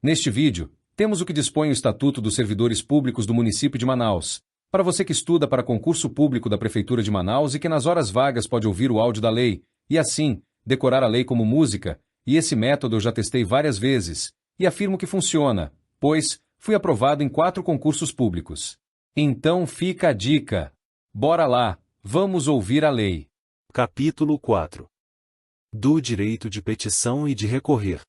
Neste vídeo, temos o que dispõe o Estatuto dos Servidores Públicos do município de Manaus. Para você que estuda para concurso público da Prefeitura de Manaus e que nas horas vagas pode ouvir o áudio da lei, e assim, decorar a lei como música, e esse método eu já testei várias vezes, e afirmo que funciona, pois fui aprovado em 4 concursos públicos. Então fica a dica. Bora lá, vamos ouvir a lei. Capítulo 4. Do direito de petição e de recorrer.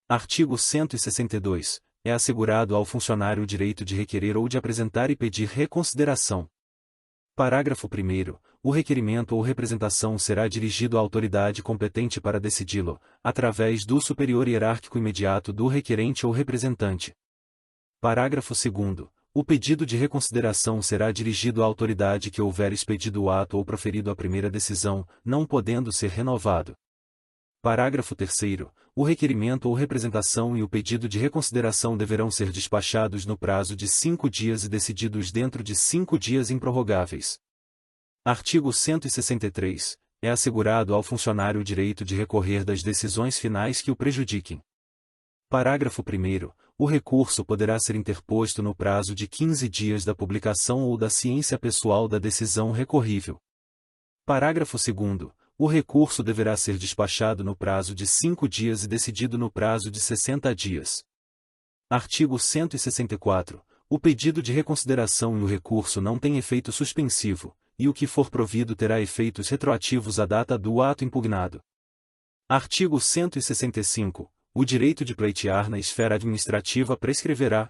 Artigo 162. É assegurado ao funcionário o direito de requerer ou de apresentar e pedir reconsideração. Parágrafo 1º. O requerimento ou representação será dirigido à autoridade competente para decidi-lo, através do superior hierárquico imediato do requerente ou representante. Parágrafo 2º. O pedido de reconsideração será dirigido à autoridade que houver expedido o ato ou proferido a primeira decisão, não podendo ser renovado. Parágrafo 3º. O requerimento ou representação e o pedido de reconsideração deverão ser despachados no prazo de 5 dias e decididos dentro de 5 dias improrrogáveis. Artigo 163. É assegurado ao funcionário o direito de recorrer das decisões finais que o prejudiquem. Parágrafo 1º. O recurso poderá ser interposto no prazo de 15 dias da publicação ou da ciência pessoal da decisão recorrível. Parágrafo 2º. O recurso deverá ser despachado no prazo de 5 dias e decidido no prazo de 60 dias. Artigo 164. O pedido de reconsideração e o recurso não têm efeito suspensivo, e o que for provido terá efeitos retroativos à data do ato impugnado. Artigo 165. O direito de pleitear na esfera administrativa prescreverá.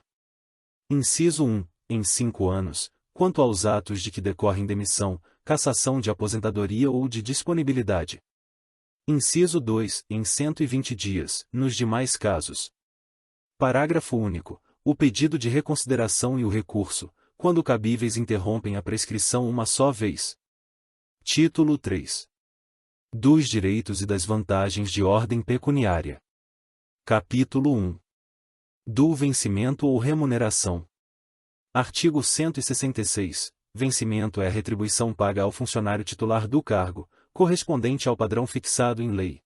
Inciso 1. Em 5 anos, quanto aos atos de que decorrem demissão, cassação de aposentadoria ou de disponibilidade. Inciso 2. Em 120 dias, nos demais casos. Parágrafo único. O pedido de reconsideração e o recurso, quando cabíveis, interrompem a prescrição uma só vez. Título 3. Dos direitos e das vantagens de ordem pecuniária. Capítulo 1. Do vencimento ou remuneração. Artigo 166. Vencimento é a retribuição paga ao funcionário titular do cargo, correspondente ao padrão fixado em lei.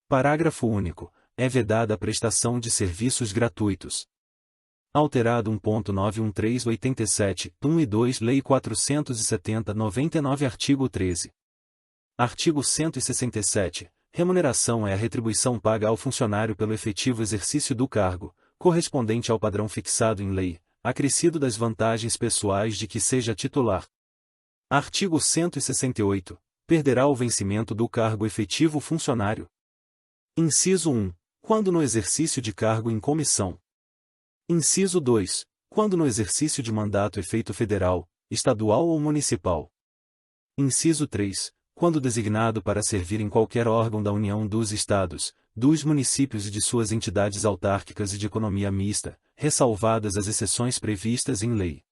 Parágrafo único. É vedada a prestação de serviços gratuitos. Alterado 1.91387, 1 e 2 Lei 470/99 Artigo 13. Artigo 167. Remuneração é a retribuição paga ao funcionário pelo efetivo exercício do cargo, correspondente ao padrão fixado em lei, acrescido das vantagens pessoais de que seja titular. Artigo 168. Perderá o vencimento do cargo efetivo funcionário. Inciso 1. Quando no exercício de cargo em comissão. Inciso 2. Quando no exercício de mandato efeito federal, estadual ou municipal. Inciso 3. Quando designado para servir em qualquer órgão da União, dos Estados, dos municípios e de suas entidades autárquicas e de economia mista, ressalvadas as exceções previstas em lei.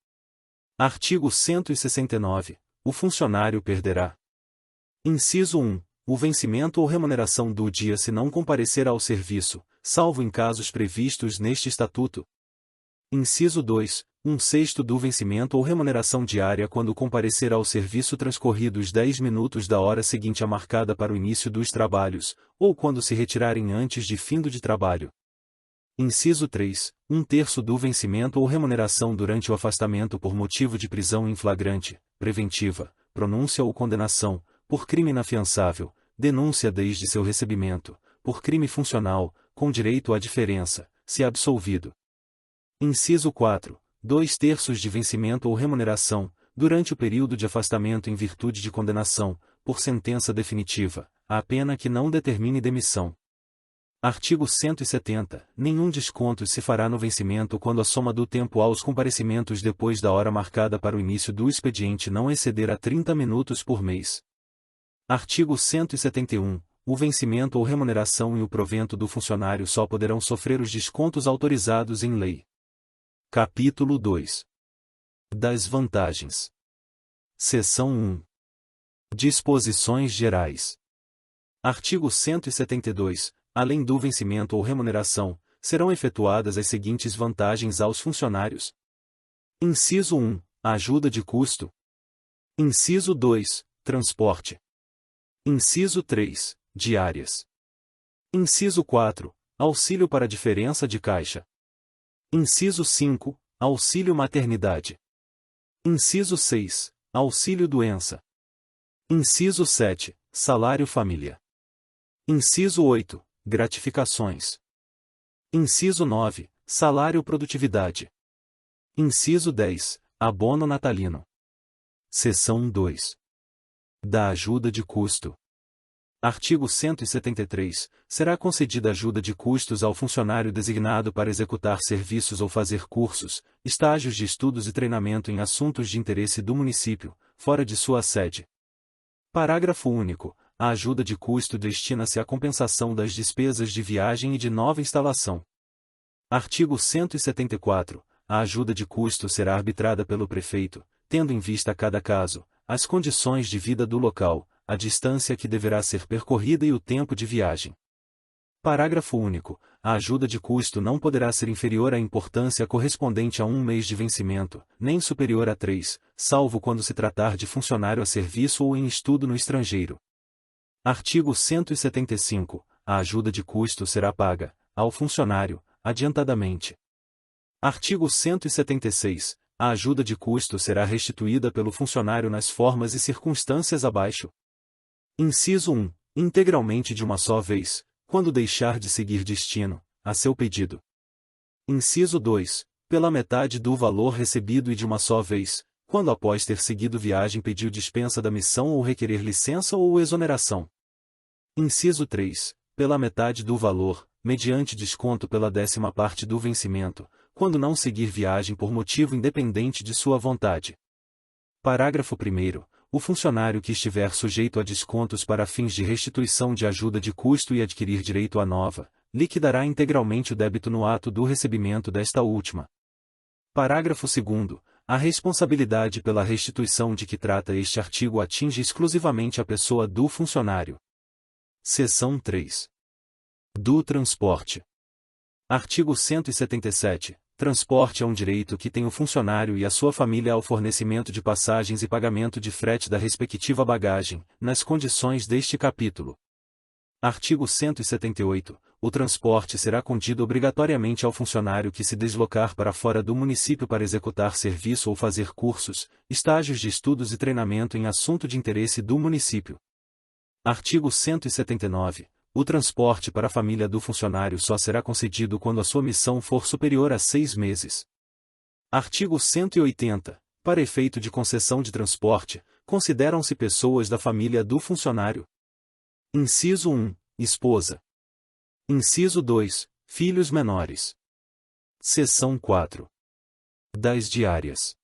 Artigo 169. O funcionário perderá. Inciso 1. O vencimento ou remuneração do dia se não comparecer ao serviço, salvo em casos previstos neste Estatuto. Inciso 2. 1/6 do vencimento ou remuneração diária quando comparecer ao serviço transcorridos 10 minutos da hora seguinte à marcada para o início dos trabalhos, ou quando se retirarem antes de fim de trabalho. Inciso 3. 1/3 do vencimento ou remuneração durante o afastamento por motivo de prisão em flagrante, preventiva, pronúncia ou condenação, por crime inafiançável, denúncia desde seu recebimento, por crime funcional, com direito à diferença, se absolvido. Inciso 4. 2/3 de vencimento ou remuneração, durante o período de afastamento em virtude de condenação, por sentença definitiva, a pena que não determine demissão. Artigo 170. Nenhum desconto se fará no vencimento quando a soma do tempo aos comparecimentos depois da hora marcada para o início do expediente não exceder a 30 minutos por mês. Artigo 171. O vencimento ou remuneração e o provento do funcionário só poderão sofrer os descontos autorizados em lei. Capítulo 2. Das vantagens. Seção 1. Disposições gerais. Artigo 172. Além do vencimento ou remuneração, serão efetuadas as seguintes vantagens aos funcionários. Inciso 1. Ajuda de custo. Inciso 2. Transporte. Inciso 3. Diárias. Inciso 4. auxílio para diferença de caixa. Inciso 5, auxílio maternidade. Inciso 6, auxílio doença. Inciso 7, salário família. Inciso 8, gratificações. Inciso 9, salário produtividade. Inciso 10, abono natalino. Seção 2. Da ajuda de custo. Artigo 173. Será concedida ajuda de custos ao funcionário designado para executar serviços ou fazer cursos, estágios de estudos e treinamento em assuntos de interesse do município, fora de sua sede. Parágrafo único. A ajuda de custo destina-se à compensação das despesas de viagem e de nova instalação. Artigo 174. A ajuda de custo será arbitrada pelo prefeito, tendo em vista cada caso, as condições de vida do local, a distância que deverá ser percorrida e o tempo de viagem. Parágrafo único. A ajuda de custo não poderá ser inferior à importância correspondente a 1 mês de vencimento, nem superior a 3, salvo quando se tratar de funcionário a serviço ou em estudo no estrangeiro. Artigo 175. A ajuda de custo será paga, ao funcionário, adiantadamente. Artigo 176. A ajuda de custo será restituída pelo funcionário nas formas e circunstâncias abaixo. Inciso 1. Integralmente de uma só vez, quando deixar de seguir destino, a seu pedido. Inciso 2. Pela metade do valor recebido e de uma só vez, quando após ter seguido viagem pediu dispensa da missão ou requerer licença ou exoneração. Inciso 3. Pela metade do valor, mediante desconto pela 10ª parte do vencimento, quando não seguir viagem por motivo independente de sua vontade. Parágrafo 1º. O funcionário que estiver sujeito a descontos para fins de restituição de ajuda de custo e adquirir direito à nova, liquidará integralmente o débito no ato do recebimento desta última. Parágrafo 2º. A responsabilidade pela restituição de que trata este artigo atinge exclusivamente a pessoa do funcionário. Seção 3. Do transporte. Artigo 177. Transporte é um direito que tem o funcionário e a sua família ao fornecimento de passagens e pagamento de frete da respectiva bagagem, nas condições deste capítulo. Artigo 178. O transporte será condido obrigatoriamente ao funcionário que se deslocar para fora do município para executar serviço ou fazer cursos, estágios de estudos e treinamento em assunto de interesse do município. Artigo 179. O transporte para a família do funcionário só será concedido quando a sua missão for superior a 6 meses. Artigo 180. Para efeito de concessão de transporte, consideram-se pessoas da família do funcionário. Inciso 1. Esposa. Inciso 2. Filhos menores. Seção 4. Das diárias.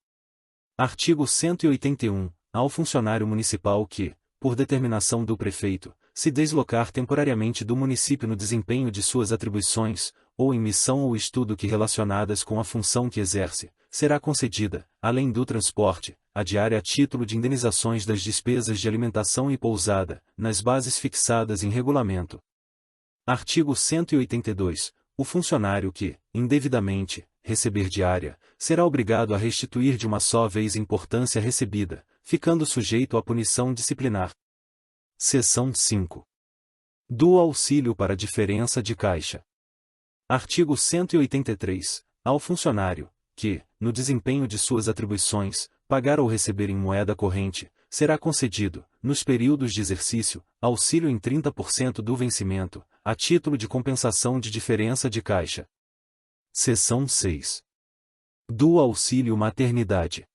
Artigo 181. Ao funcionário municipal que, por determinação do prefeito, se deslocar temporariamente do município no desempenho de suas atribuições, ou em missão ou estudo que relacionadas com a função que exerce, será concedida, além do transporte, a diária a título de indenizações das despesas de alimentação e pousada, nas bases fixadas em regulamento. Artigo 182. O funcionário que, indevidamente, receber diária, será obrigado a restituir de uma só vez a importância recebida, ficando sujeito à punição disciplinar. Seção 5. Do auxílio para diferença de caixa. Artigo 183. Ao funcionário, que, no desempenho de suas atribuições, pagar ou receber em moeda corrente, será concedido, nos períodos de exercício, auxílio em 30% do vencimento, a título de compensação de diferença de caixa. Seção 6. Do auxílio maternidade.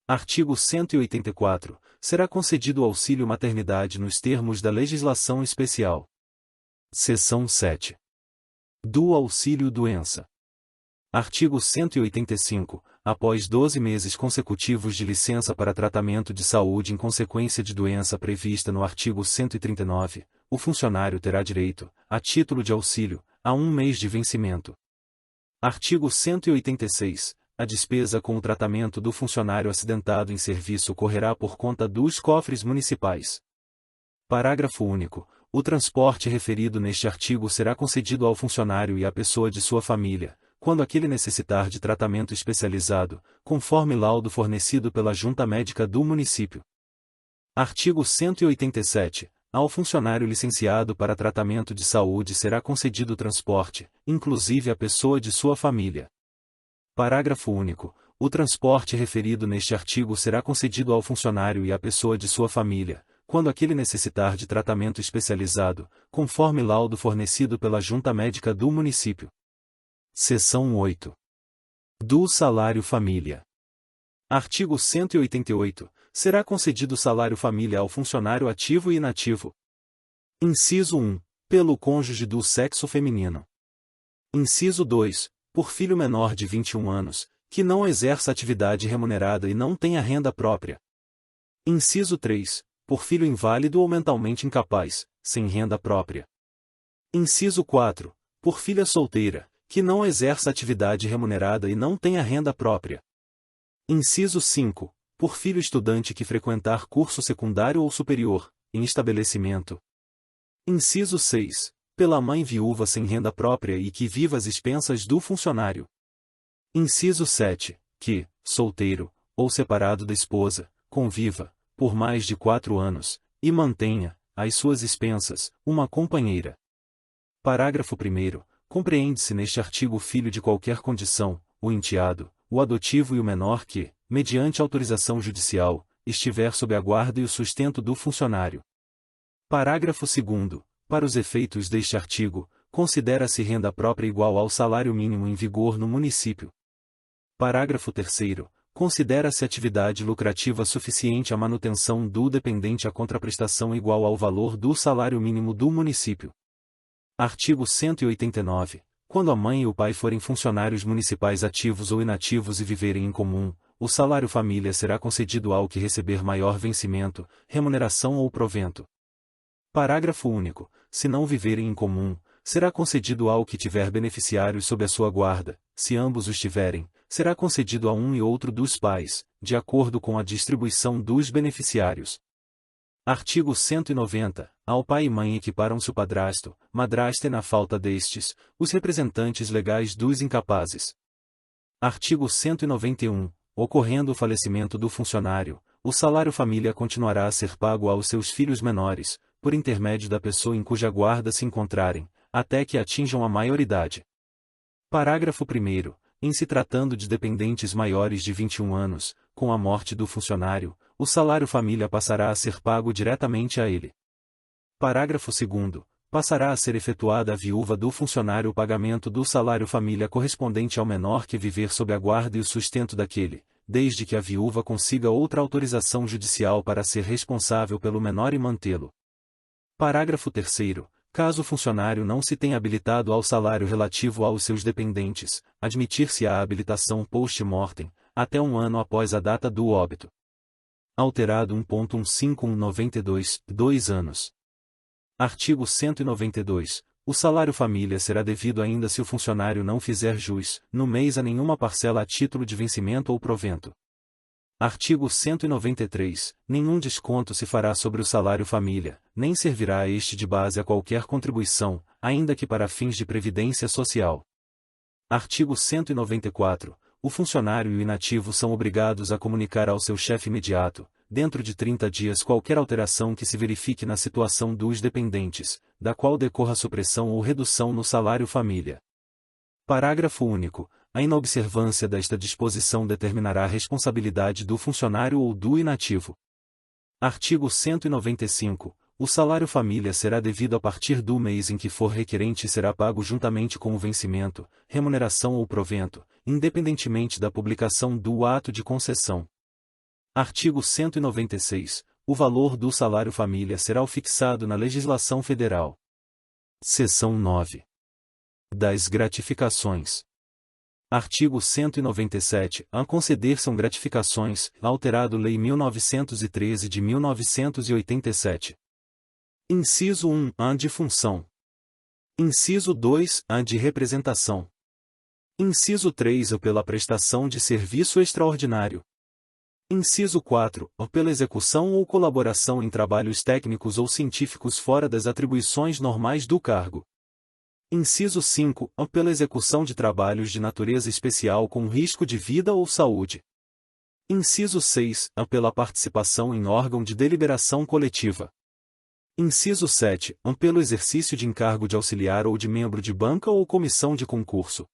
Artigo 184. Será concedido auxílio maternidade nos termos da legislação especial. Seção 7. Do auxílio doença. Artigo 185. Após 12 meses consecutivos de licença para tratamento de saúde em consequência de doença prevista no artigo 139, o funcionário terá direito, a título de auxílio, a 1 mês de vencimento. Artigo 186. A despesa com o tratamento do funcionário acidentado em serviço correrá por conta dos cofres municipais. Parágrafo único. O transporte referido neste artigo será concedido ao funcionário e à pessoa de sua família, quando aquele necessitar de tratamento especializado, conforme laudo fornecido pela Junta Médica do município. Artigo 187. ao funcionário licenciado para tratamento de saúde será concedido transporte, inclusive à pessoa de sua família. Parágrafo único. O transporte referido neste artigo será concedido ao funcionário e à pessoa de sua família, quando aquele necessitar de tratamento especializado, conforme laudo fornecido pela Junta Médica do município. Seção 8. Do salário família. Artigo 188. Será concedido salário família ao funcionário ativo e inativo. Inciso 1. Pelo cônjuge do sexo feminino. Inciso 2. Por filho menor de 21 anos, que não exerça atividade remunerada e não tenha renda própria. Inciso 3. Por filho inválido ou mentalmente incapaz, sem renda própria. Inciso 4. Por filha solteira, que não exerça atividade remunerada e não tenha renda própria. Inciso 5. Por filho estudante que frequentar curso secundário ou superior, em estabelecimento. Inciso 6. Pela mãe viúva sem renda própria e que viva às expensas do funcionário. Inciso 7. Que, solteiro, ou separado da esposa, conviva, por mais de 4 anos, e mantenha, às suas expensas, uma companheira. Parágrafo 1º. Compreende-se neste artigo o filho de qualquer condição, o enteado, o adotivo e o menor que, mediante autorização judicial, estiver sob a guarda e o sustento do funcionário. Parágrafo 2º. Para os efeitos deste artigo, considera-se renda própria igual ao salário mínimo em vigor no município. Parágrafo 3º. Considera-se atividade lucrativa suficiente à manutenção do dependente a contraprestação igual ao valor do salário mínimo do município. Artigo 189. Quando a mãe e o pai forem funcionários municipais ativos ou inativos e viverem em comum, o salário família será concedido ao que receber maior vencimento, remuneração ou provento. Parágrafo único. Se não viverem em comum, será concedido ao que tiver beneficiários sob a sua guarda. Se ambos os tiverem, será concedido a um e outro dos pais, de acordo com a distribuição dos beneficiários. Artigo 190. Ao pai e mãe equiparam-se o padrasto, madrasta e, na falta destes, os representantes legais dos incapazes. Artigo 191. Ocorrendo o falecimento do funcionário, o salário família continuará a ser pago aos seus filhos menores, por intermédio da pessoa em cuja guarda se encontrarem, até que atinjam a maioridade. Parágrafo 1º. Em se tratando de dependentes maiores de 21 anos, com a morte do funcionário, o salário família passará a ser pago diretamente a ele. Parágrafo 2º. Passará a ser efetuada à viúva do funcionário o pagamento do salário família correspondente ao menor que viver sob a guarda e o sustento daquele, desde que a viúva consiga outra autorização judicial para ser responsável pelo menor e mantê-lo. Parágrafo 3º. Caso o funcionário não se tenha habilitado ao salário relativo aos seus dependentes, admitir-se-á a habilitação post-mortem, até 1 ano após a data do óbito. Alterado 1.15192, 2 anos. Artigo 192. O salário família será devido ainda se o funcionário não fizer jus, no mês a nenhuma parcela a título de vencimento ou provento. Artigo 193. Nenhum desconto se fará sobre o salário família, nem servirá a este de base a qualquer contribuição, ainda que para fins de previdência social. Artigo 194. O funcionário e o inativo são obrigados a comunicar ao seu chefe imediato, dentro de 30 dias qualquer alteração que se verifique na situação dos dependentes, da qual decorra supressão ou redução no salário família. Parágrafo único. A inobservância desta disposição determinará a responsabilidade do funcionário ou do inativo. Artigo 195. O salário família será devido a partir do mês em que for requerente e será pago juntamente com o vencimento, remuneração ou provento, independentemente da publicação do ato de concessão. Artigo 196. O valor do salário família será o fixado na legislação federal. Seção 9. Das gratificações. Artigo 197. A conceder-se gratificações, alterado Lei 1913 de 1987. Inciso 1. A de função. Inciso 2. A de representação. Inciso 3. A pela prestação de serviço extraordinário. Inciso 4. A pela execução ou colaboração em trabalhos técnicos ou científicos fora das atribuições normais do cargo. Inciso 5. A pela execução de trabalhos de natureza especial com risco de vida ou saúde. Inciso 6. A pela participação em órgão de deliberação coletiva. Inciso 7. Pelo exercício de encargo de auxiliar ou de membro de banca ou comissão de concurso.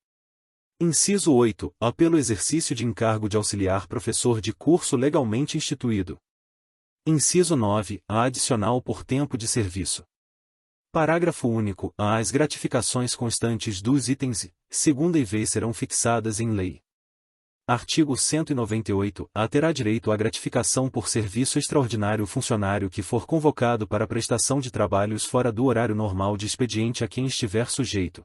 Inciso 8. Pelo exercício de encargo de auxiliar professor de curso legalmente instituído. Inciso 9. Adicional por tempo de serviço. Parágrafo único. As gratificações constantes dos itens segunda e V serão fixadas em lei. Artigo 198. Terá direito à gratificação por serviço extraordinário o funcionário que for convocado para prestação de trabalhos fora do horário normal de expediente a quem estiver sujeito.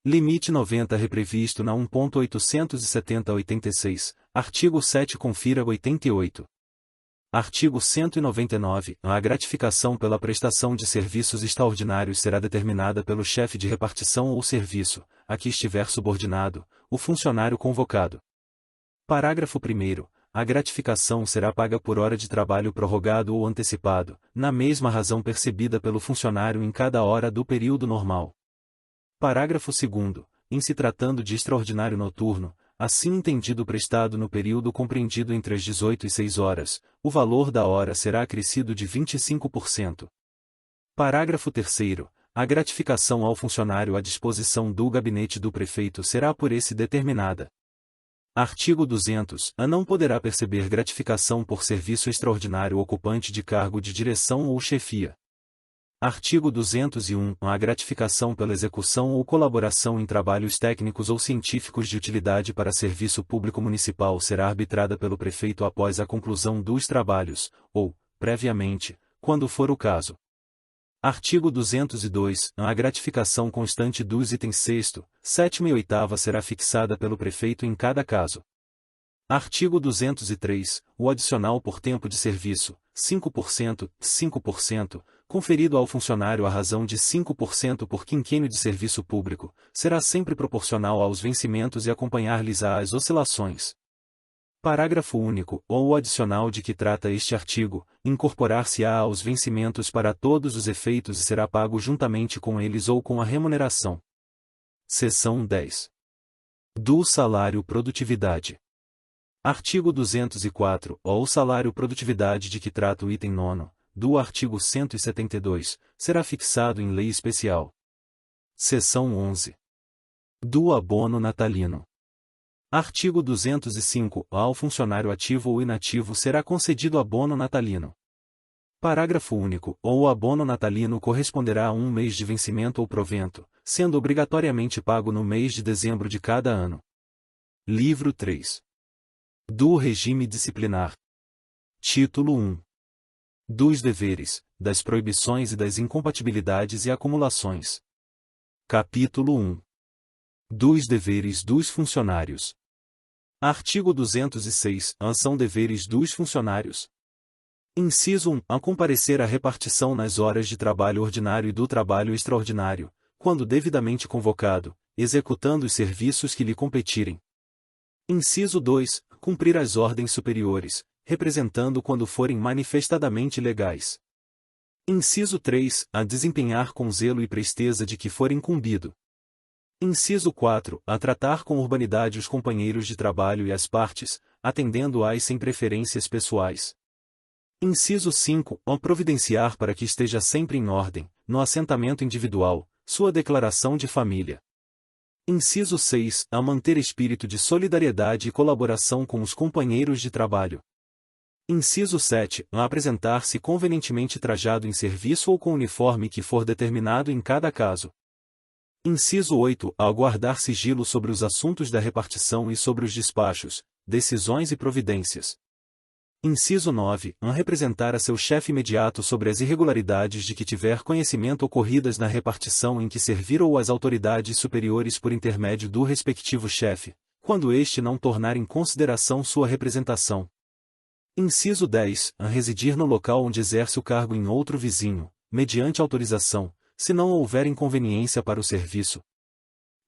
Limite 90 reprevisto na 1.870-86, artigo 7 confira 88. Artigo 199. A gratificação pela prestação de serviços extraordinários será determinada pelo chefe de repartição ou serviço, a que estiver subordinado, o funcionário convocado. Parágrafo 1º. A gratificação será paga por hora de trabalho prorrogado ou antecipado, na mesma razão percebida pelo funcionário em cada hora do período normal. Parágrafo 2º. Em se tratando de extraordinário noturno, assim entendido prestado no período compreendido entre as 18 e 6 horas, o valor da hora será acrescido de 25%. Parágrafo 3º. A gratificação ao funcionário à disposição do gabinete do prefeito será por esse determinada. Artigo 200. Não poderá perceber gratificação por serviço extraordinário ocupante de cargo de direção ou chefia. Artigo 201. A gratificação pela execução ou colaboração em trabalhos técnicos ou científicos de utilidade para serviço público municipal será arbitrada pelo prefeito após a conclusão dos trabalhos, ou, previamente, quando for o caso. Artigo 202. A gratificação constante dos itens 6º, 7º e 8º será fixada pelo prefeito em cada caso. Artigo 203. O adicional por tempo de serviço, 5%, conferido ao funcionário à razão de 5% por quinquênio de serviço público, será sempre proporcional aos vencimentos e acompanhar-lhes as oscilações. Parágrafo único. O adicional de que trata este artigo, incorporar-se-á aos vencimentos para todos os efeitos e será pago juntamente com eles ou com a remuneração. Seção 10. Do salário produtividade. Artigo 204. O salário produtividade de que trata o item 9º, do artigo 172, será fixado em lei especial. Seção 11. Do abono natalino. Artigo 205. Ao funcionário ativo ou inativo será concedido abono natalino. Parágrafo único. O abono natalino corresponderá a um mês de vencimento ou provento, sendo obrigatoriamente pago no mês de dezembro de cada ano. Livro 3. Do regime disciplinar. Título 1. Dos deveres, das proibições e das incompatibilidades e acumulações. Capítulo 1. Dos deveres dos funcionários. Artigo 206. São deveres dos funcionários. Inciso 1. A comparecer à repartição nas horas de trabalho ordinário e do trabalho extraordinário, quando devidamente convocado, executando os serviços que lhe competirem. Inciso 2. Cumprir as ordens superiores, representando quando forem manifestadamente legais. Inciso 3. A desempenhar com zelo e presteza de que for incumbido. Inciso 4. A tratar com urbanidade os companheiros de trabalho e as partes, atendendo-as sem preferências pessoais. Inciso 5. A providenciar para que esteja sempre em ordem, no assentamento individual, sua declaração de família. Inciso 6. A manter espírito de solidariedade e colaboração com os companheiros de trabalho. Inciso 7. A apresentar-se convenientemente trajado em serviço ou com uniforme que for determinado em cada caso. Inciso 8. A guardar sigilo sobre os assuntos da repartição e sobre os despachos, decisões e providências. Inciso 9. A representar a seu chefe imediato sobre as irregularidades de que tiver conhecimento ocorridas na repartição em que servir ou às autoridades superiores por intermédio do respectivo chefe, quando este não tornar em consideração sua representação. Inciso 10. A residir no local onde exerce o cargo em outro vizinho, mediante autorização, se não houver inconveniência para o serviço.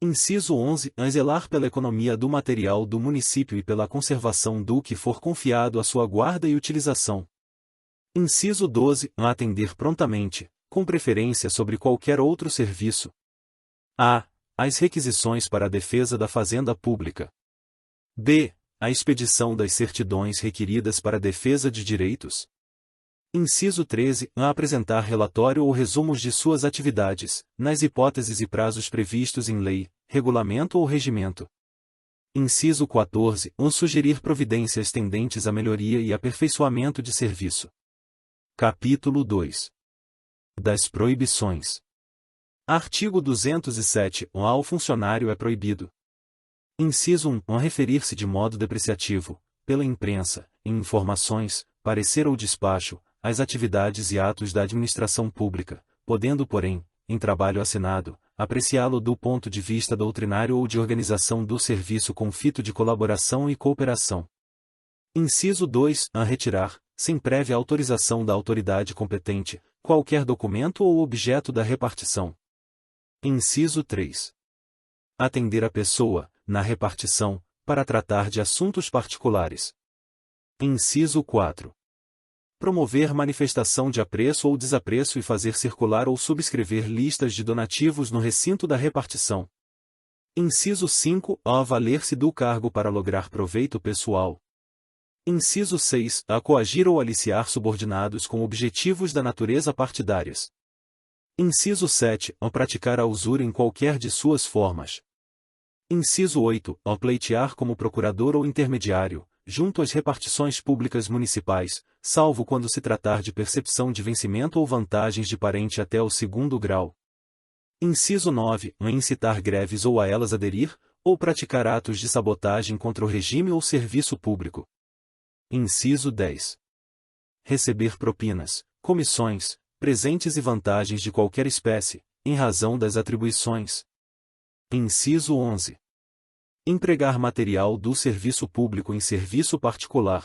Inciso 11. A zelar pela economia do material do município e pela conservação do que for confiado à sua guarda e utilização. Inciso 12. A atender prontamente, com preferência sobre qualquer outro serviço. A. As requisições para a defesa da fazenda pública. B. A expedição das certidões requeridas para a defesa de direitos. Inciso 13. A apresentar relatório ou resumos de suas atividades, nas hipóteses e prazos previstos em lei, regulamento ou regimento. Inciso 14. Sugerir providências tendentes à melhoria e aperfeiçoamento de serviço. Capítulo 2. Das proibições. Artigo 207. Ao funcionário é proibido. Inciso 1. Referir-se de modo depreciativo, pela imprensa, em informações, parecer ou despacho, às atividades e atos da administração pública, podendo, porém, em trabalho assinado, apreciá-lo do ponto de vista doutrinário ou de organização do serviço com fito de colaboração e cooperação. Inciso 2. Retirar, sem prévia autorização da autoridade competente, qualquer documento ou objeto da repartição. Inciso 3. Atender a pessoa, na repartição, para tratar de assuntos particulares. Inciso 4. Promover manifestação de apreço ou desapreço e fazer circular ou subscrever listas de donativos no recinto da repartição. Inciso 5. Valer-se do cargo para lograr proveito pessoal. Inciso 6. Coagir ou aliciar subordinados com objetivos da natureza partidárias. Inciso 7. Praticar a usura em qualquer de suas formas. Inciso 8. Pleitear como procurador ou intermediário, junto às repartições públicas municipais, salvo quando se tratar de percepção de vencimento ou vantagens de parente até o 2º grau. Inciso 9. Incitar greves ou a elas aderir, ou praticar atos de sabotagem contra o regime ou serviço público. Inciso 10. Receber propinas, comissões, presentes e vantagens de qualquer espécie, em razão das atribuições. Inciso 11. Empregar material do serviço público em serviço particular.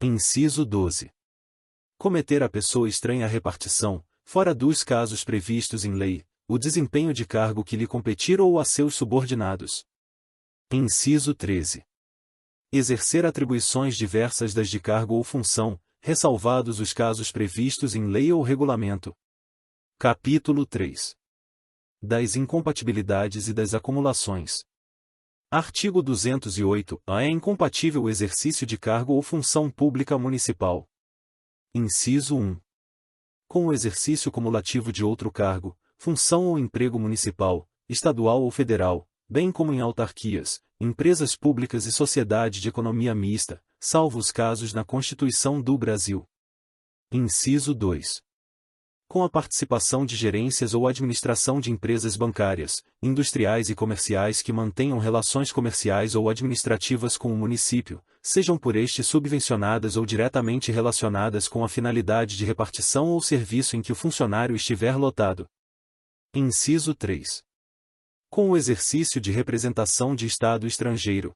Inciso 12. Cometer a pessoa estranha à repartição, fora dos casos previstos em lei, o desempenho de cargo que lhe competir ou a seus subordinados. Inciso 13. Exercer atribuições diversas das de cargo ou função, ressalvados os casos previstos em lei ou regulamento. Capítulo 3. Das incompatibilidades e das acumulações. Artigo 208. É incompatível o exercício de cargo ou função pública municipal. Inciso 1. Com o exercício cumulativo de outro cargo, função ou emprego municipal, estadual ou federal, bem como em autarquias, empresas públicas e sociedade de economia mista, salvo os casos na Constituição do Brasil. Inciso 2. Com a participação de gerências ou administração de empresas bancárias, industriais e comerciais que mantenham relações comerciais ou administrativas com o município, sejam por este subvencionadas ou diretamente relacionadas com a finalidade de repartição ou serviço em que o funcionário estiver lotado. Inciso 3. Com o exercício de representação de Estado estrangeiro.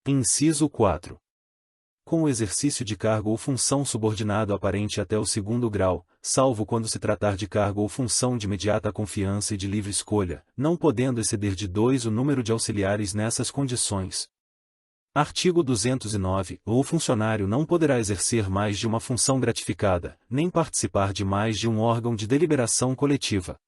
Inciso 4. Com o exercício de cargo ou função subordinado aparente até o 2º grau, salvo quando se tratar de cargo ou função de imediata confiança e de livre escolha, não podendo exceder de 2 o número de auxiliares nessas condições. Artigo 209. O funcionário não poderá exercer mais de uma função gratificada, nem participar de mais de um órgão de deliberação coletiva.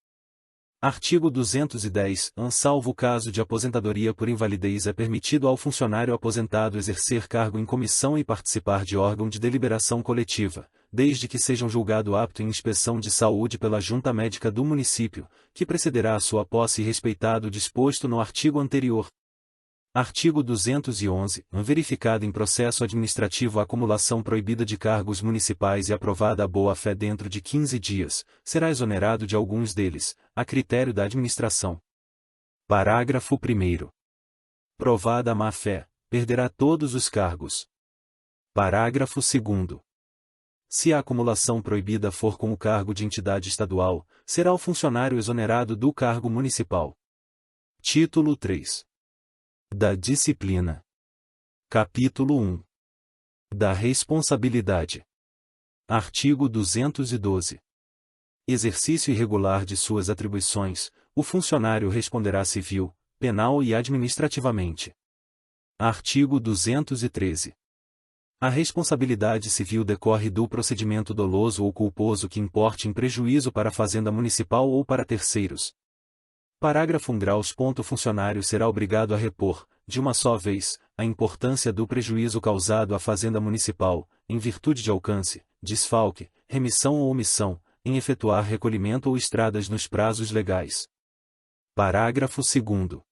Artigo 210. Salvo o caso de aposentadoria por invalidez, é permitido ao funcionário aposentado exercer cargo em comissão e participar de órgão de deliberação coletiva, desde que seja julgado apto em inspeção de saúde pela junta médica do município, que precederá a sua posse e respeitado o disposto no artigo anterior. Artigo 211. Verificada em processo administrativo a acumulação proibida de cargos municipais e aprovada a boa-fé dentro de 15 dias, será exonerado de alguns deles, a critério da administração. Parágrafo 1º. Provada a má-fé, perderá todos os cargos. Parágrafo 2º. Se a acumulação proibida for com o cargo de entidade estadual, será o funcionário exonerado do cargo municipal. Título 3. Da disciplina. Capítulo 1. Da responsabilidade. Artigo 212. Exercício irregular de suas atribuições, o funcionário responderá civil, penal e administrativamente. Artigo 213. A responsabilidade civil decorre do procedimento doloso ou culposo que importe em prejuízo para a Fazenda Municipal ou para terceiros. Parágrafo 1. O funcionário será obrigado a repor, de uma só vez, a importância do prejuízo causado à Fazenda Municipal, em virtude de alcance, desfalque, remissão ou omissão, em efetuar recolhimento ou estradas nos prazos legais. Parágrafo 2º.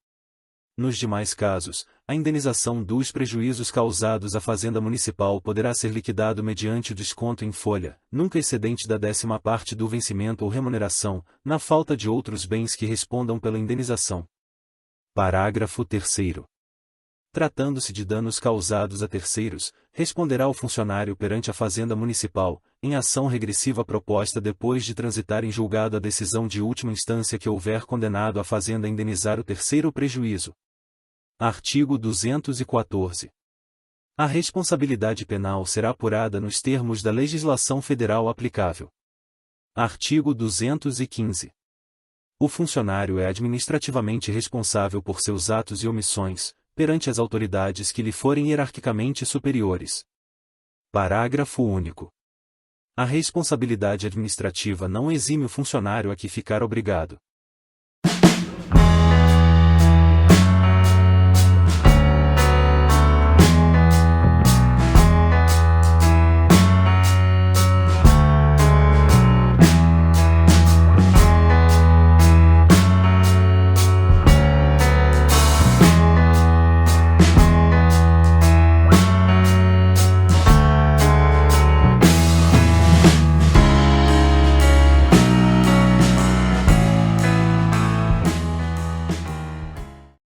Nos demais casos, a indenização dos prejuízos causados à Fazenda Municipal poderá ser liquidado mediante o desconto em folha, nunca excedente da 10ª parte do vencimento ou remuneração, na falta de outros bens que respondam pela indenização. Parágrafo 3º. Tratando-se de danos causados a terceiros, responderá o funcionário perante a Fazenda Municipal, em ação regressiva proposta depois de transitar em julgado a decisão de última instância que houver condenado a Fazenda a indenizar o terceiro prejuízo. Artigo 214. A responsabilidade penal será apurada nos termos da legislação federal aplicável. Artigo 215. O funcionário é administrativamente responsável por seus atos e omissões, perante as autoridades que lhe forem hierarquicamente superiores. Parágrafo único. A responsabilidade administrativa não exime o funcionário a que ficar obrigado.